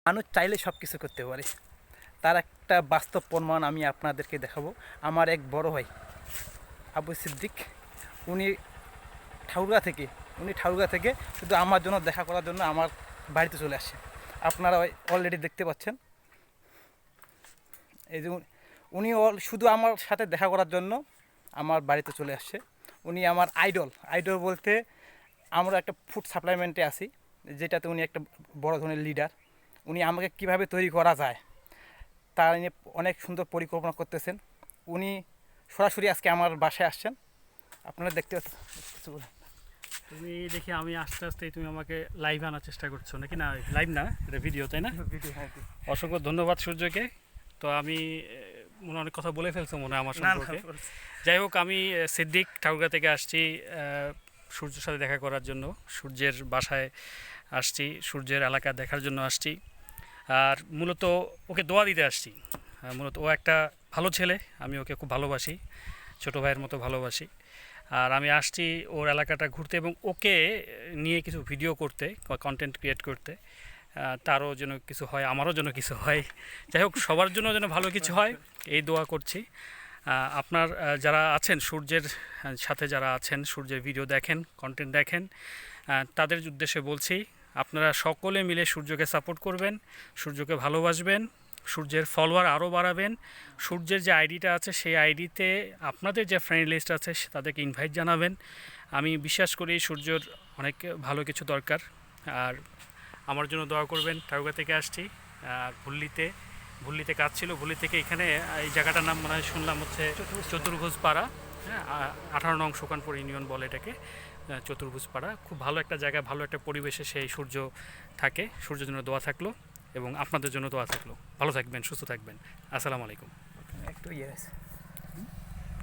মানুষ চাইলে সব কিছু করতে পারে, তার একটা বাস্তব প্রমাণ আমি আপনাদেরকে দেখাবো। আমার এক বড় ভাই আবু সিদ্দিক, উনি ঠাকুরগাঁ থেকে শুধু আমার জন্য দেখা করার জন্য আমার বাড়িতে চলে আসে। আপনারা অলরেডি দেখতে পাচ্ছেন, এই যে উনি শুধু আমার সাথে দেখা করার জন্য আমার বাড়িতে চলে আসছে। উনি আমার আইডল বলতে আমরা একটা ফুড সাপ্লাইমেন্টে আছি, যেটাতে উনি একটা বড় ধরনের লিডার। উনি আমাকে কিভাবে তৈরি করা যায় তার নিয়ে অনেক সুন্দর পরিকল্পনা করতেছেন। উনি সরাসরি আজকে আমার বাসায় আসছেন, আপনারা দেখতে পাচ্ছেন। তুমি দেখি আমি আস্তে আস্তে তুমি আমাকে লাইভ আনার চেষ্টা করছো নাকি? না লাইভ না, এটা ভিডিও, তাই না? অসংখ্য ধন্যবাদ সূর্যকে। তো আমি মনে অনেক কথা বলে ফেলছো মনে আমার সম্পর্কে। যাই হোক, আমি সিদ্দিক ঠাকুরগাঁ থেকে আসছি সূর্যের সাথে দেখা করার জন্য, সূর্যের বাসায় আসছি, সূর্যের এলাকা দেখার জন্য আসছি। আর মূলত ওকে দোয়া দিতে আসছি। মূলত ও একটা ভালো ছেলে, আমি ওকে খুব ভালোবাসি, ছোটো ভাইয়ের মতো ভালোবাসি। আর আমি আসছি ওর এলাকাটা ঘুরতে এবং ওকে নিয়ে কিছু ভিডিও করতে, কন্টেন্ট ক্রিয়েট করতে। তারও যেন কিছু হয়, আমারও যেন কিছু হয়। যাই হোক, সবার জন্য যেন ভালো কিছু হয় এই দোয়া করছি। আপনার যারা আছেন সূর্যের সাথে, যারা আছেন সূর্যের ভিডিও দেখেন, কন্টেন্ট দেখেন, তাদের উদ্দেশ্যে বলছি, আপনারা সকলে মিলে সূর্যকে সাপোর্ট করবেন, সূর্যকে ভালোবাসবেন, সূর্যের ফলোয়ার আরও বাড়াবেন। সূর্যের যে আইডিটা আছে সেই আইডিতে আপনাদের যে ফ্রেন্ড লিস্ট আছে তাদেরকে ইনভাইট জানাবেন। আমি বিশ্বাস করি সূর্যর অনেক ভালো কিছু দরকার। আর আমার জন্য দোয়া করবেন। ঠাকুরগাঁ থেকে আসছি, আর ভুল্লিতে কাজ ছিল, ভুল্লি থেকে এখানে এই জায়গাটার নাম মনে হয় শুনলাম হচ্ছে চতুর্ভুজ পাড়া। হ্যাঁ, 18 নং সুকানপুর ইউনিয়ন বলে এটাকে, চতুর্ভুজ পাড়া। খুব ভালো একটা জায়গা, ভালো একটা পরিবেশে সেই সূর্য থাকে। সূর্যের জন্য দোয়া থাকলো এবং আপনাদের জন্য দোয়া থাকলো। ভালো থাকবেন, সুস্থ থাকবেন। আসসালামু আলাইকুম। একটু ইয়ে আছে।